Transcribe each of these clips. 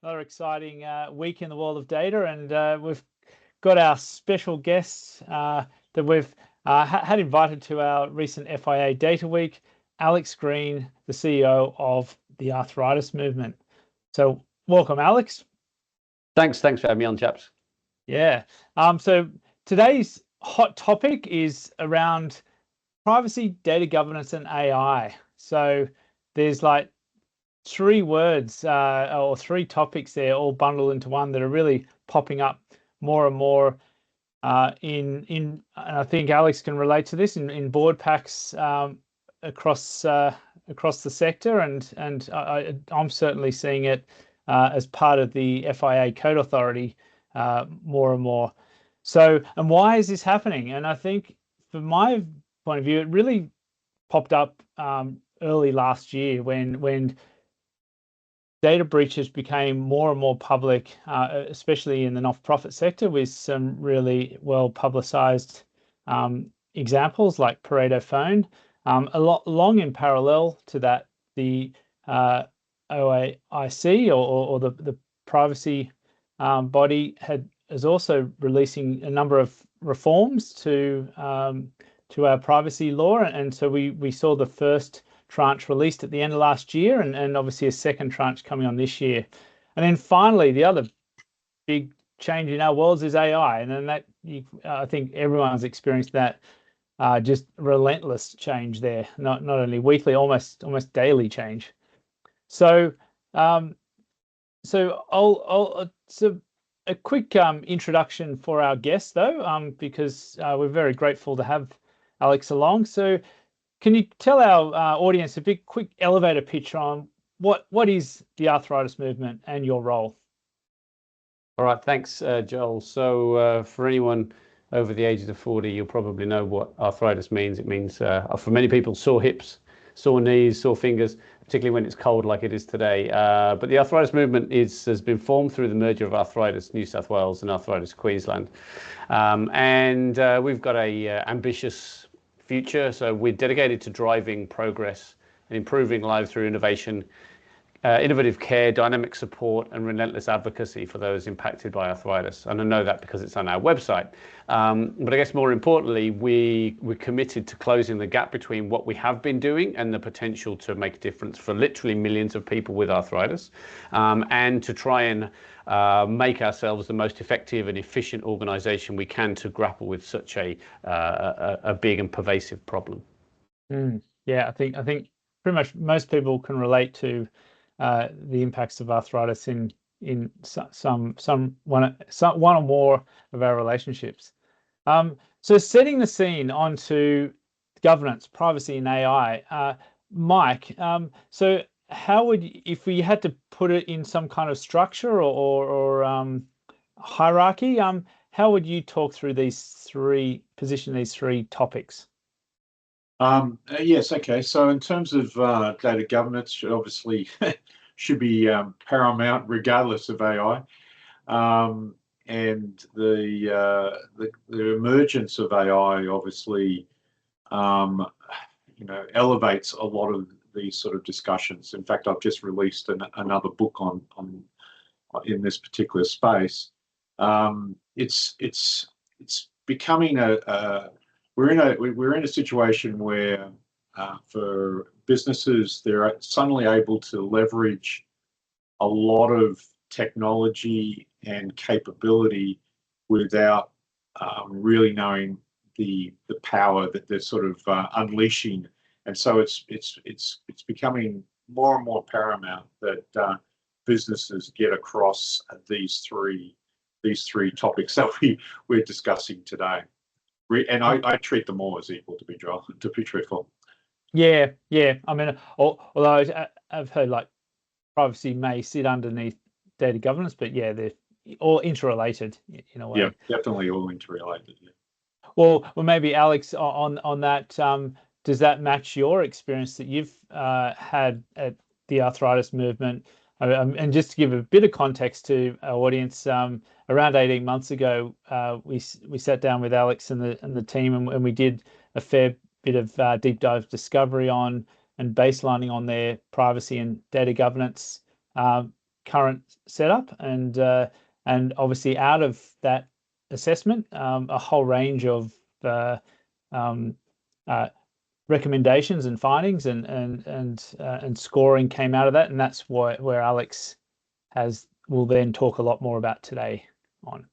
Another exciting week in the world of data, and we've got our special guests that we've had invited to our recent FIA Data Week, Alex Green, the CEO of the Arthritis Movement. So welcome, Alex. Thanks for having me on, chaps. Yeah. So today's hot topic is around privacy, data governance, and AI. So there's like three words or three topics there, all bundled into one, that are really popping up more and more and I think Alex can relate to this in board packs across the sector, and I'm certainly seeing it as part of the FIA Code Authority more and more. So, and why is this happening? And I think, from my point of view, it really popped up early last year when data breaches became more and more public, especially in the not-for-profit sector, with some really well-publicized examples like Pareto Phone. Long in parallel to that, the OAIC or the privacy body is also releasing a number of reforms to our privacy law, and so we saw the first tranche released at the end of last year, and obviously a second tranche coming on this year. And then finally, the other big change in our worlds is AI, and then I think everyone's experienced that just relentless change there, not only weekly, almost daily change. So I'll a quick introduction for our guests, though, because we're very grateful to have Alex along. So can you tell our audience a big quick elevator pitch on what is the Arthritis Movement and your role? All right, thanks, Joel. So for anyone over the age of 40, you'll probably know what arthritis means. It means, for many people, sore hips, sore knees, sore fingers, particularly when it's cold like it is today. But the Arthritis Movement has been formed through the merger of Arthritis New South Wales and Arthritis Queensland. And we've got a ambitious future. So we're dedicated to driving progress and improving lives through innovation, innovative care, dynamic support, and relentless advocacy for those impacted by arthritis. And I know that because it's on our website. But I guess more importantly, we're committed to closing the gap between what we have been doing and the potential to make a difference for literally millions of people with arthritis, and to try and make ourselves the most effective and efficient organisation we can to grapple with such a big and pervasive problem. Yeah, I think pretty much most people can relate to the impacts of arthritis in one or more of our relationships. So setting the scene onto governance, privacy, and AI, Mike. So how would you, if we had to put it in some kind of structure or hierarchy, how would you talk through position these three topics? Yes, okay. So in terms of data governance, obviously should be paramount regardless of AI. And the emergence of AI obviously elevates a lot of these sort of discussions. In fact, I've just released another book in this particular space. It's becoming we're in a situation where for businesses, they're suddenly able to leverage a lot of technology and capability without really knowing the power that they're sort of unleashing. And so it's becoming more and more paramount that businesses get across these three topics that we're discussing today. And I treat them all as equal, to be truthful. Yeah. I mean, although I've heard like privacy may sit underneath data governance, but yeah, they're all interrelated in a way. Yeah, definitely all interrelated. Yeah. Well, maybe Alex, on that, does that match your experience that you've had at the Arthritis Movement? And just to give a bit of context to our audience, around 18 months ago, we sat down with Alex and the team, and we did a fair bit of deep dive discovery on and baselining on their privacy and data governance current setup, and obviously out of that assessment, a whole range of recommendations and findings and scoring came out of that, and that's where Alex will then talk a lot more about today on.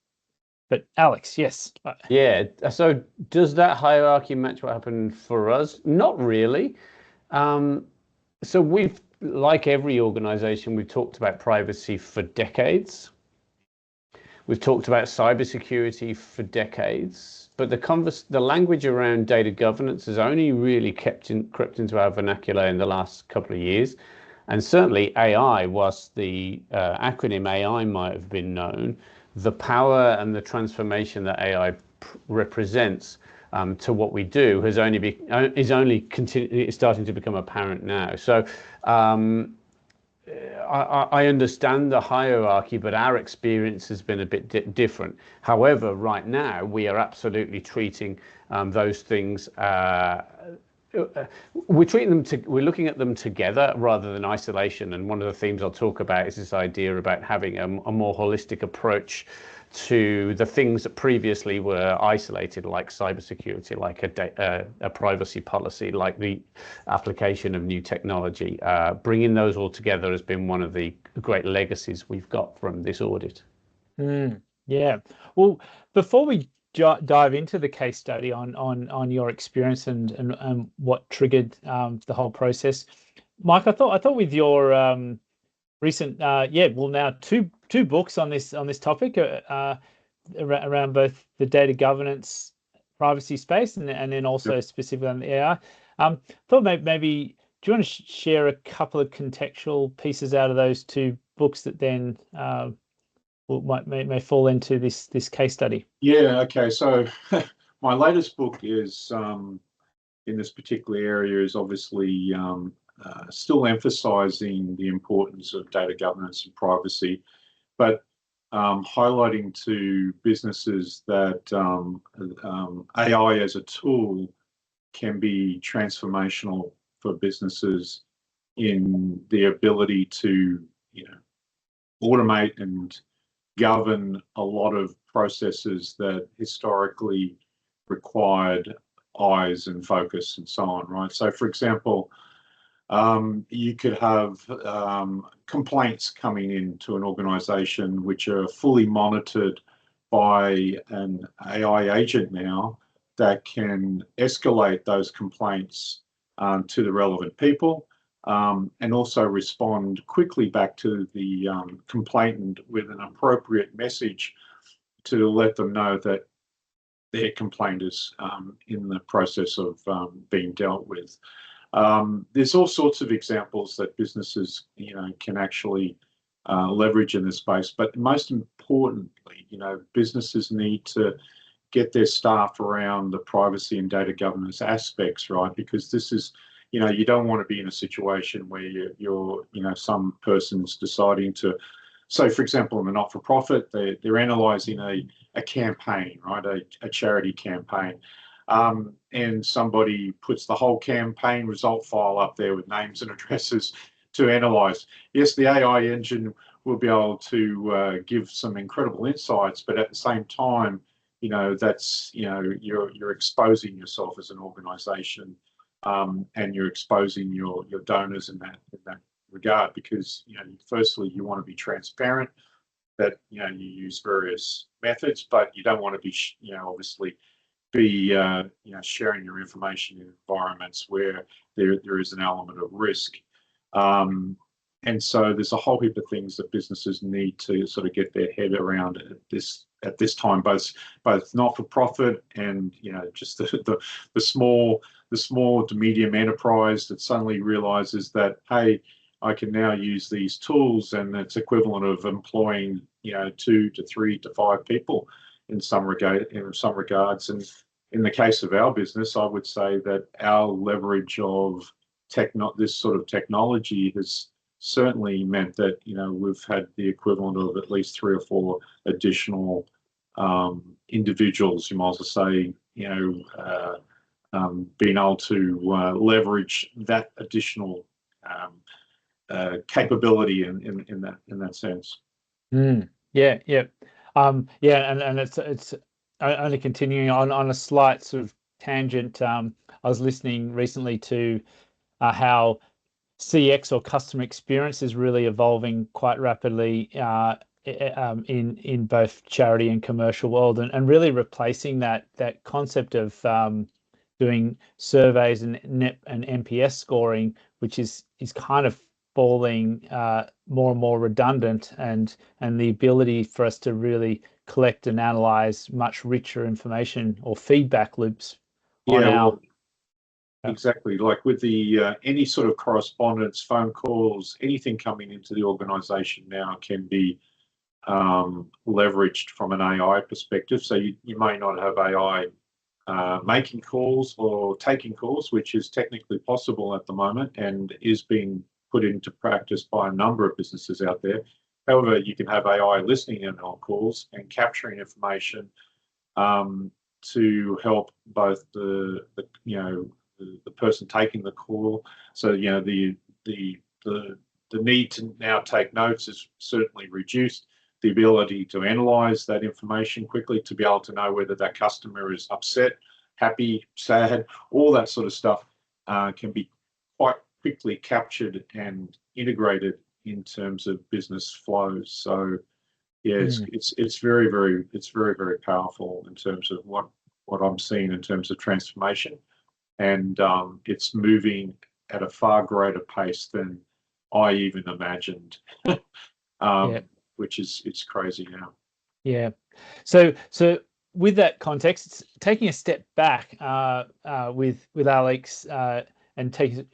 But Alex, yes. Yeah. So does that hierarchy match what happened for us? Not really. So we've, like every organization, we've talked about privacy for decades. We've talked about cybersecurity for decades, but the language around data governance has only really crept into our vernacular in the last couple of years. And certainly AI, whilst the acronym AI might have been known, the power and the transformation that AI represents to what we do is starting to become apparent now. So I understand the hierarchy, but our experience has been a bit different. However, right now we are absolutely treating those things. We're looking at them together rather than isolation. And one of the themes I'll talk about is this idea about having a more holistic approach to the things that previously were isolated, like cybersecurity, like a privacy policy, like the application of new technology. Bringing those all together has been one of the great legacies we've got from this audit. Yeah. Well, before we dive into the case study on your experience and what triggered the whole process, Mike, I thought with your recent now two books on this topic around both the data governance privacy space and then also specifically on the AI. Thought maybe do you want to share a couple of contextual pieces out of those two books that then may fall into this case study? Yeah, okay. So my latest book is in this particular area is obviously still emphasizing the importance of data governance and privacy, but highlighting to businesses that AI as a tool can be transformational for businesses in the ability to, automate and govern a lot of processes that historically required eyes and focus and so on, right? So, for example, you could have complaints coming into an organization which are fully monitored by an AI agent now that can escalate those complaints to the relevant people and also respond quickly back to the complainant with an appropriate message to let them know that their complaint is in the process of being dealt with. There's all sorts of examples that businesses, can actually leverage in this space. But most importantly, businesses need to get their staff around the privacy and data governance aspects, right? Because this is, you don't want to be in a situation where you're some person's deciding to. So, for example, in a not-for-profit, they're analysing a campaign, right, a charity campaign, and somebody puts the whole campaign result file up there with names and addresses to analyse. Yes, the AI engine will be able to give some incredible insights, but at the same time, that's you're exposing yourself as an organisation, and you're exposing your donors in that regard, because firstly you want to be transparent that you use various methods, but you don't want to be obviously be sharing your information in environments where there is an element of risk, and so there's a whole heap of things that businesses need to sort of get their head around at this time, both not-for-profit and just the small to medium enterprise that suddenly realizes that, hey, I can now use these tools, and it's equivalent of employing 2 to 3 to 5 people in some regards. And in the case of our business, I would say that our leverage of this sort of technology has certainly meant that we've had the equivalent of at least 3 or 4 additional individuals, you might as well say, being able to leverage that additional capability in that sense. Yeah, yeah, yeah, and it's only continuing on a slight sort of tangent. I was listening recently to how CX or customer experience is really evolving quite rapidly in both charity and commercial world, and really replacing that concept of doing surveys and NPS scoring, which is kind of falling more and more redundant, and the ability for us to really collect and analyze much richer information or feedback loops on our. Exactly, like with the any sort of correspondence, phone calls, anything coming into the organization now can be leveraged from an AI perspective. So you may not have AI making calls or taking calls, which is technically possible at the moment and is being put into practice by a number of businesses out there. However, you can have AI listening in on calls and capturing information to help both the person taking the call. So the need to now take notes is certainly reduced. The ability to analyze that information quickly, to be able to know whether that customer is upset, happy, sad, all that sort of stuff can be quite quickly captured and integrated in terms of business flows. So yeah, it's very, very powerful in terms of what I'm seeing in terms of transformation, and it's moving at a far greater pace than I even imagined. Which is, it's crazy now. Yeah. So with that context, taking a step back with Alex and take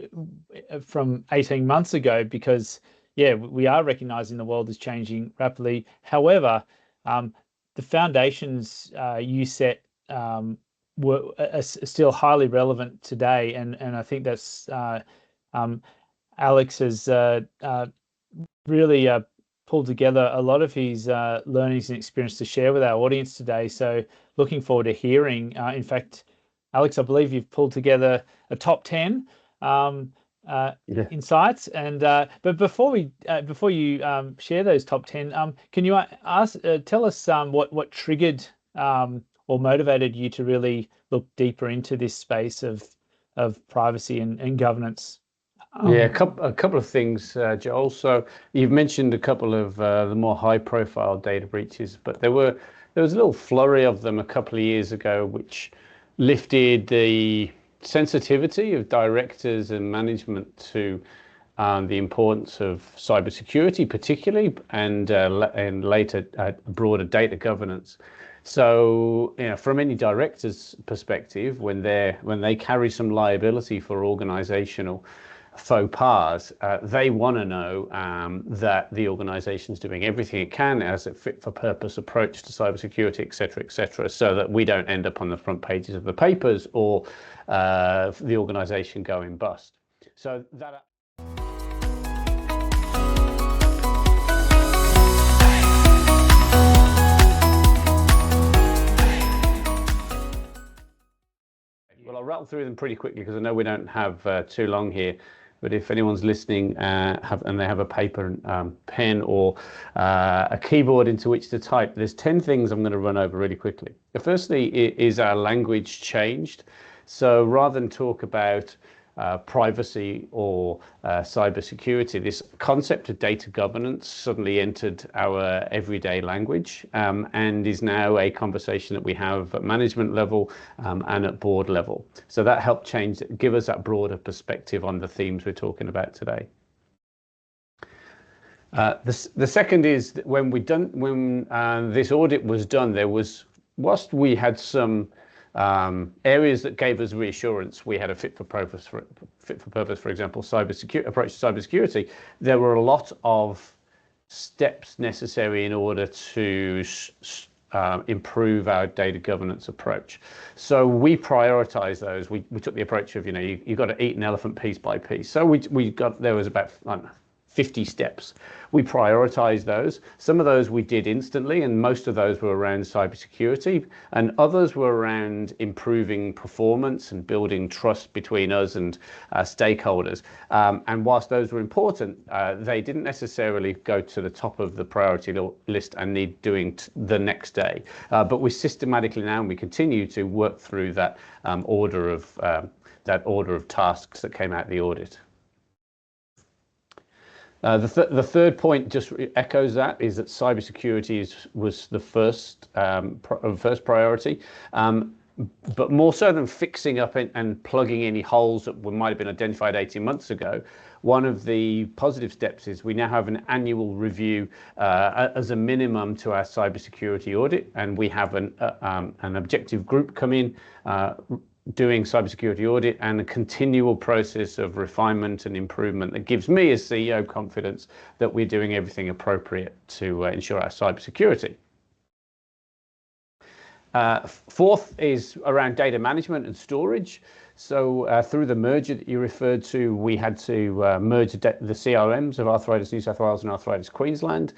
from 18 months ago, because we are recognizing the world is changing rapidly. However, the foundations you set are still highly relevant today, and I think that's Alex has really pulled together a lot of his learnings and experience to share with our audience today. So looking forward to hearing. In fact, Alex, I believe you've pulled together a top 10 insights. And but before you share those top 10, can you tell us what triggered or motivated you to really look deeper into this space of privacy and governance? A couple of things, Joel. So you've mentioned a couple of the more high-profile data breaches, but there was a little flurry of them a couple of years ago, which lifted the sensitivity of directors and management to the importance of cybersecurity, particularly, and later broader data governance. So, from any director's perspective, when they carry some liability for organizational faux pas, they want to know that the organization is doing everything it can as a fit-for-purpose approach to cybersecurity, et cetera, so that we don't end up on the front pages of the papers or the organization going bust. So that. Well, I'll rattle through them pretty quickly because I know we don't have too long here. But if anyone's listening and they have a paper and pen or a keyboard into which to type, there's 10 things I'm going to run over really quickly. Firstly, is our language changed? So rather than talk about privacy or cybersecurity, this concept of data governance suddenly entered our everyday language and is now a conversation that we have at management level and at board level. So that helped give us that broader perspective on the themes we're talking about today. The second is that when this audit was done, whilst we had some areas that gave us reassurance, we had a fit for purpose, for example, approach to cybersecurity. There were a lot of steps necessary in order to improve our data governance approach. So we prioritized those. We took the approach of, you've got to eat an elephant piece by piece. So there was about 50 steps. We prioritized those. Some of those we did instantly, and most of those were around cybersecurity, and others were around improving performance and building trust between us and stakeholders. And whilst those were important, they didn't necessarily go to the top of the priority list and need doing the next day. But we systematically now, and we continue to work through that order of tasks that came out of the audit. The third point just echoes that, is that cybersecurity was the first priority, but more so than fixing up and plugging any holes that might have been identified 18 months ago. One of the positive steps is we now have an annual review as a minimum to our cybersecurity audit, and we have an objective group come in doing cybersecurity audit, and a continual process of refinement and improvement that gives me as CEO confidence that we're doing everything appropriate to ensure our cybersecurity. Fourth is around data management and storage. So through the merger that you referred to, we had to merge the CRMs of Arthritis New South Wales and Arthritis Queensland.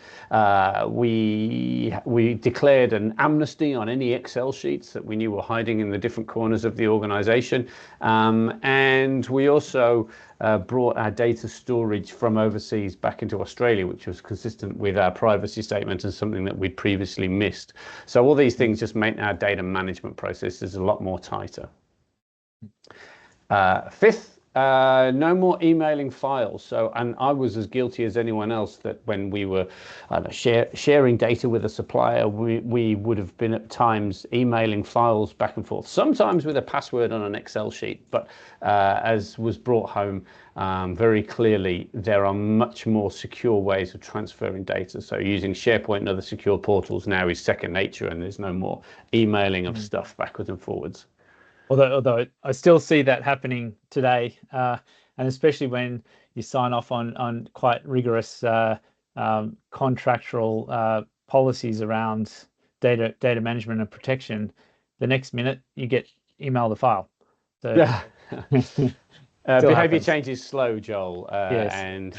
We declared an amnesty on any Excel sheets that we knew were hiding in the different corners of the organisation. And we also brought our data storage from overseas back into Australia, which was consistent with our privacy statement and something that we'd previously missed. So all these things just make our data management processes a lot more tighter. Fifth, no more emailing files. So, and I was as guilty as anyone else that when we were sharing data with a supplier, we would have been at times emailing files back and forth, sometimes with a password on an Excel sheet. But as was brought home very clearly, there are much more secure ways of transferring data. So using SharePoint and other secure portals now is second nature, and there's no more emailing of stuff backwards and forwards. Although I still see that happening today, and especially when you sign off on quite rigorous contractual policies around data management and protection, the next minute you get email the file. So yeah. Behaviour happens. change is slow, Joel, Yes. and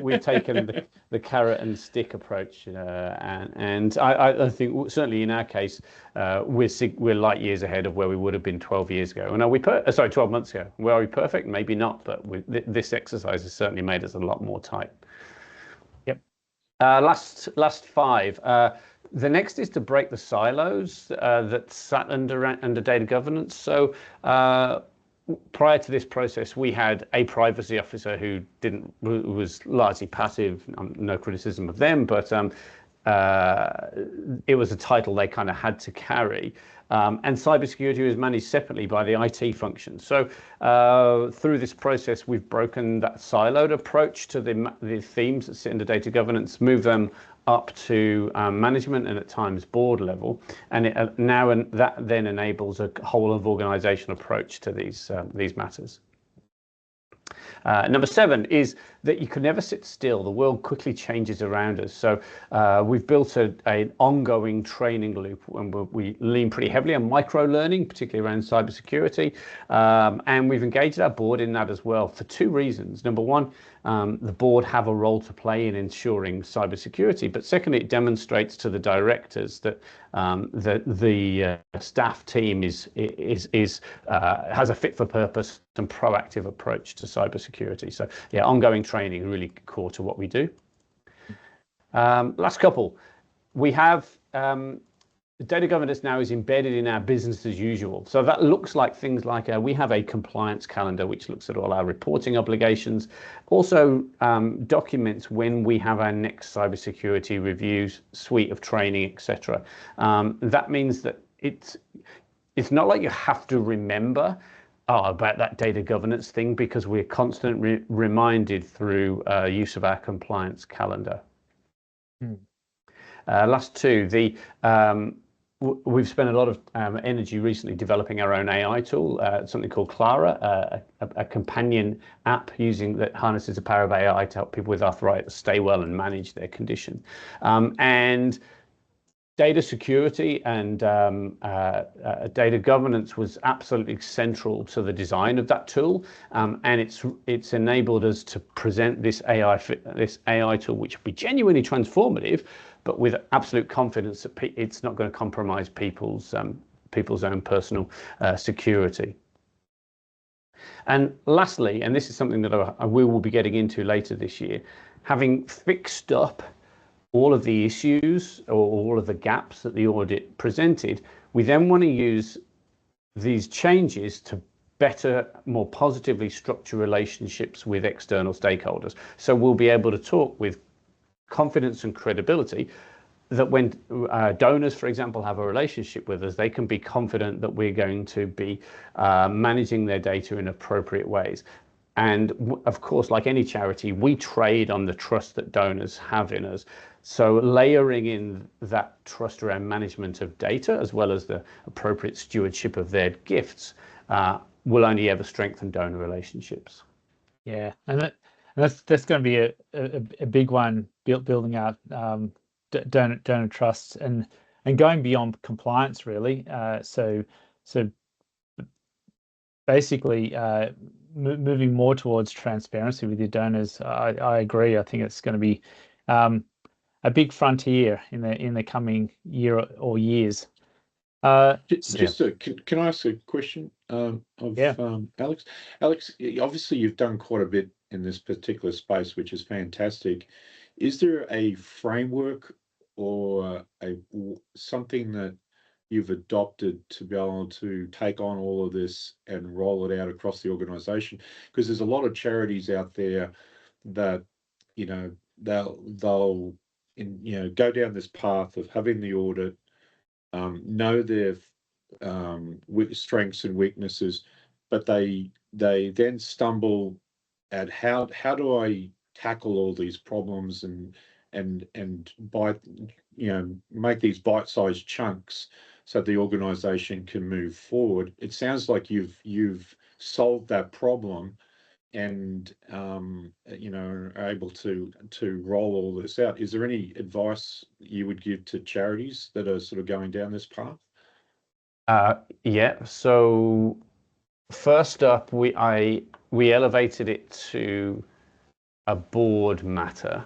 we've taken the carrot and stick approach, and I think certainly in our case we're light years ahead of where we would have been 12 years ago. And are we 12 months ago? Well, are we perfect? Maybe not, but this exercise has certainly made us a lot more tight. Yep. Last five. The next is to break the silos that sat under data governance. So prior to this process, we had a privacy officer who was largely passive. No criticism of them, but it was a title they kind of had to carry. And cybersecurity was managed separately by the IT function. So through this process, we've broken that siloed approach to the themes that sit under data governance, moved them up to management and at times board level, and that then enables a whole of organisation approach to these matters. Number 7 is that you can never sit still. The world quickly changes around us. So we've built an ongoing training loop, and we lean pretty heavily on micro-learning, particularly around cybersecurity. And we've engaged our board in that as well for 2 reasons. Number 1, the board have a role to play in ensuring cybersecurity. But secondly, it demonstrates to the directors that the staff team has a fit for purpose and proactive approach to cybersecurity. So yeah, ongoing training really core to what we do. Last couple, we have data governance now is embedded in our business as usual. So that looks like things like we have a compliance calendar which looks at all our reporting obligations, also documents when we have our next cybersecurity reviews, suite of training, etc. That means that it's not like you have to remember about that data governance thing, because we're constantly reminded through use of our compliance calendar. Last 2, we've spent a lot of energy recently developing our own AI tool, something called Clara, a companion app that harnesses the power of AI to help people with arthritis stay well and manage their condition. And data security and data governance was absolutely central to the design of that tool, and it's enabled us to present this AI tool, which will be genuinely transformative, but with absolute confidence that it's not going to compromise people's own personal security. And lastly, and this is something that we will be getting into later this year, having fixed up all of the issues or all of the gaps that the audit presented, we then want to use these changes to better, more positively structure relationships with external stakeholders. So we'll be able to talk with confidence and credibility that when donors, for example, have a relationship with us, they can be confident that we're going to be managing their data in appropriate ways. And of course, like any charity, we trade on the trust that donors have in us. So layering in that trust around management of data, as well as the appropriate stewardship of their gifts, will only ever strengthen donor relationships. Yeah, and that's going to be a big one, building out donor trusts and going beyond compliance, really. So basically, moving more towards transparency with your donors. I agree. I think it's going to be a big frontier in the coming year or years. Can I ask a question of Alex? Alex, obviously you've done quite a bit in this particular space, which is fantastic. Is there a framework or something that you've adopted to be able to take on all of this and roll it out across the organization? Because there's a lot of charities out there that, they'll go down this path of having the audit, know their strengths and weaknesses, but they then stumble at how do I tackle all these problems and make these bite-sized chunks so the organization can move forward. It sounds like you've solved that problem and are able to roll all this out. Is there any advice you would give to charities that are sort of going down this path? Yeah. So first up, we elevated it to a board matter.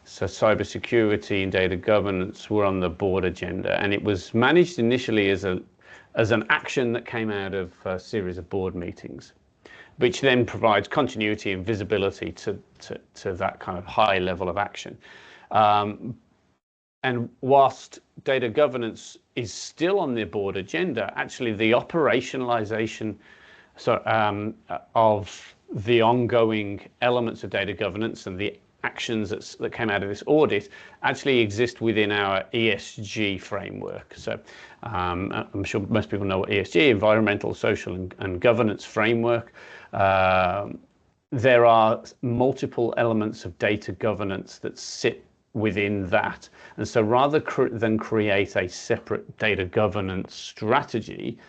So cybersecurity and data governance were on the board agenda, and it was managed initially as an action that came out of a series of board meetings, which then provides continuity and visibility to that kind of high level of action. And whilst data governance is still on the board agenda, actually the operationalization of the ongoing elements of data governance and the actions that came out of this audit actually exist within our ESG framework. So I'm sure most people know what ESG, environmental, social, and governance framework. There are multiple elements of data governance that sit within that. And so rather than create a separate data governance strategy,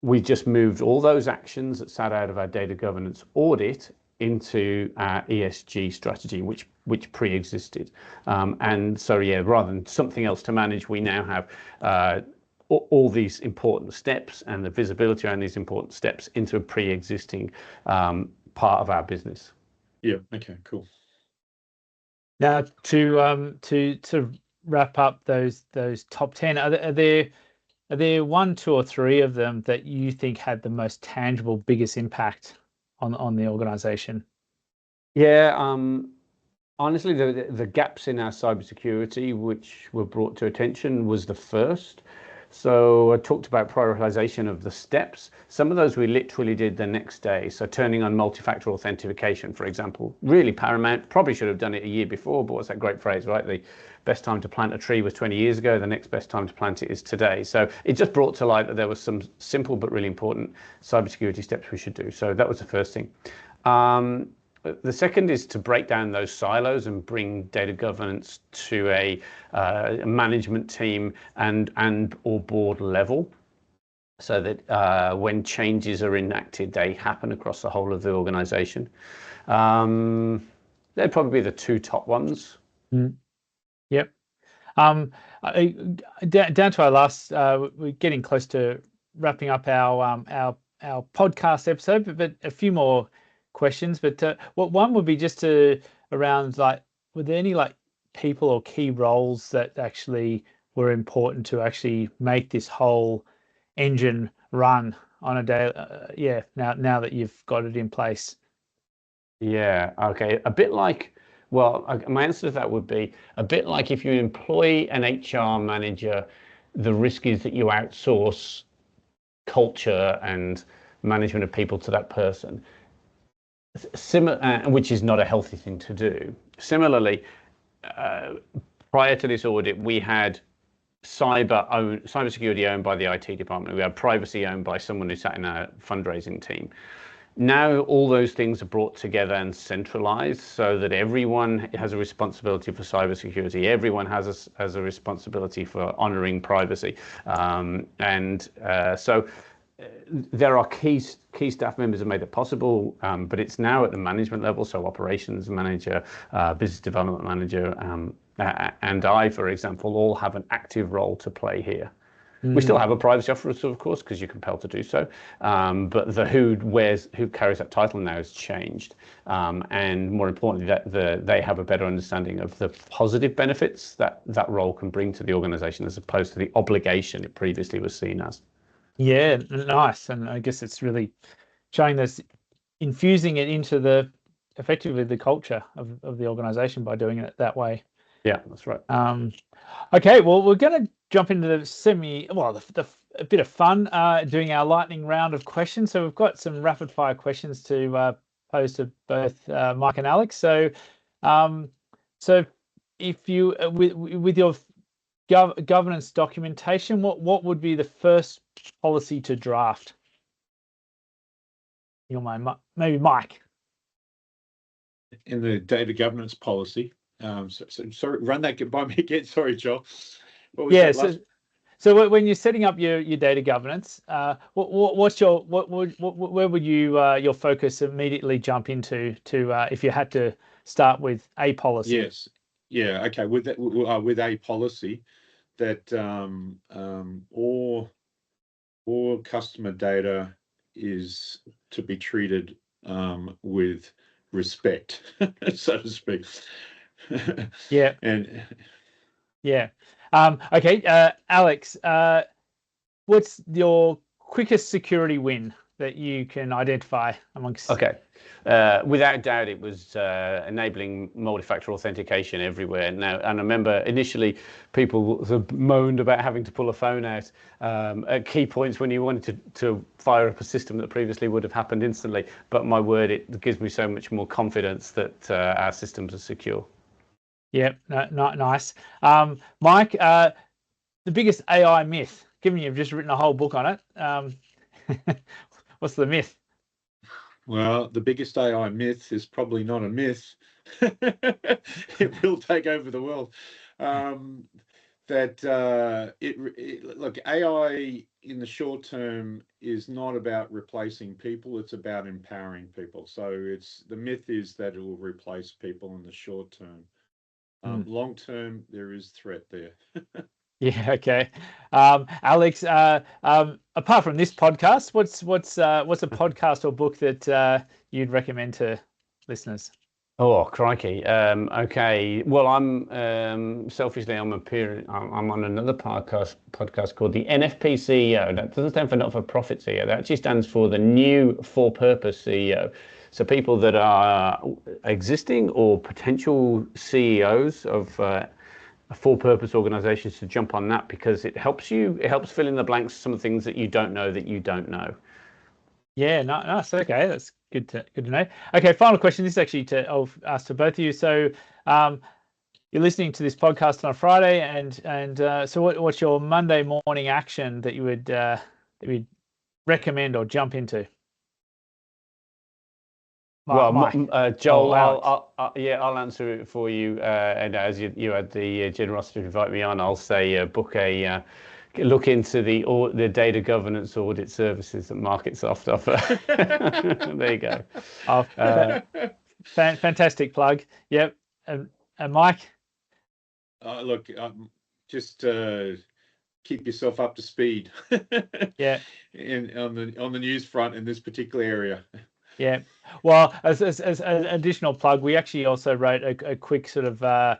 we just moved all those actions that sat out of our data governance audit into our ESG strategy, which pre-existed. And so, yeah, rather than something else to manage, we now have all these important steps and the visibility around these important steps into a pre-existing part of our business. Yeah. Okay. Cool. Now to wrap up those top 10, are there one, two, or three of them that you think had the most tangible, biggest impact on the organization? Yeah, honestly, the gaps in our cybersecurity, which were brought to attention, was the first. So I talked about prioritization of the steps. Some of those we literally did the next day. So turning on multi-factor authentication, for example, really paramount. Probably should have done it a year before, but what's that great phrase, right? The best time to plant a tree was 20 years ago. The next best time to plant it is today. So it just brought to light that there was some simple but really important cybersecurity steps we should do. So that was the first thing. The second is to break down those silos and bring data governance to a management team and or board level, so that when changes are enacted, they happen across the whole of the organization. They'd probably be the two top ones. Yep. Down to our last, we're getting close to wrapping up our podcast episode, but a few more questions. But what one would be just around, like, were there any like people or key roles that actually were important to actually make this whole engine run on a day? Now that you've got it in place. Yeah, okay. A bit like, well, my answer to that would be a bit like if you employ an HR manager, the risk is that you outsource culture and management of people to that person. Which is not a healthy thing to do. Similarly, prior to this audit, we had cybersecurity owned by the IT department. We had privacy owned by someone who sat in our fundraising team. Now all those things are brought together and centralized so that everyone has a responsibility for cybersecurity. Everyone has a responsibility for honoring privacy. So there are key staff members who made it possible, but it's now at the management level. So operations manager, business development manager, and I, for example, all have an active role to play here. We still have a privacy officer, of course, because you're compelled to do so. But the who carries that title now has changed. And more importantly, that they have a better understanding of the positive benefits that role can bring to the organization, as opposed to the obligation it previously was seen as. Yeah, nice. And I guess it's really showing this, infusing it into effectively the culture of the organization by doing it that way. Yeah, that's right. Okay, well, we're going to jump into a bit of fun, doing our lightning round of questions. So we've got some rapid fire questions to pose to both Mike and Alex. So, if you with your governance documentation, what would be the first policy to draft? You'll mind, maybe Mike. In the data governance policy. Sorry, run that by me again. Sorry, Joel. What was that last? So when you're setting up your data governance, where would you your focus immediately jump into if you had to start with a policy? Yes. Yeah. Okay. With that, with a policy that all customer data is to be treated with respect, so to speak. Yeah. And yeah. Okay, Alex, what's your quickest security win that you can identify amongst? Okay. Without doubt, it was enabling multi-factor authentication everywhere now. And I remember initially people moaned about having to pull a phone out at key points when you wanted to fire up a system that previously would have happened instantly. But my word, it gives me so much more confidence that our systems are secure. Yeah, not nice. Mike, the biggest AI myth, given you've just written a whole book on it, what's the myth? Well, the biggest AI myth is probably not a myth. It will take over the world. Look, AI in the short term is not about replacing people, it's about empowering people. So the myth is that it will replace people in the short term. Long term, there is threat there. Yeah. Okay. Alex, apart from this podcast, what's a podcast or book that you'd recommend to listeners? Oh, crikey. Okay. Well, I'm selfishly, I'm on another podcast called the NFP CEO. That doesn't stand for not-for-profit CEO. That actually stands for the new for-purpose CEO. So people that are existing or potential CEOs of for-purpose organizations to jump on that, because it helps fill in the blanks, some of the things that you don't know. Yeah, nice. Okay, that's good to know. Okay, final question. This is actually I'll ask to both of you. So you're listening to this podcast on a Friday, and so what's your Monday morning action that you would recommend or jump into? Joel, I'll answer it for you. And as you had the generosity to invite me on, I'll say look into the data governance audit services that Marketsoft offer. There you go. Fantastic plug. Yep. And Mike? Look, just keep yourself up to speed. Yeah. On the news front in this particular area. Yeah. Well, as an additional plug, we actually also wrote a quick sort of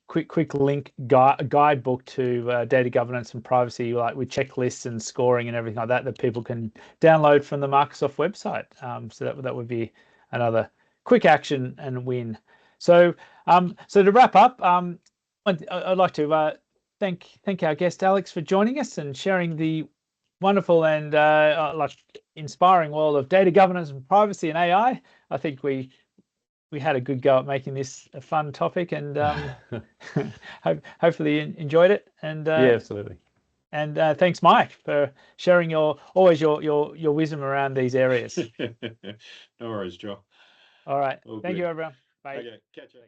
quick link guidebook to data governance and privacy, like with checklists and scoring and everything like that, that people can download from the Marketsoft website. So that would be another quick action and win. So so to wrap up, I'd like to thank our guest Alex for joining us and sharing the wonderful and like inspiring world of data governance and privacy and AI. I think we had a good go at making this a fun topic, and hopefully you enjoyed it. And yeah, absolutely. And thanks, Mike, for sharing always your wisdom around these areas. No worries, Joe. All right. All Thank good. you, everyone. Bye. Okay, catch you.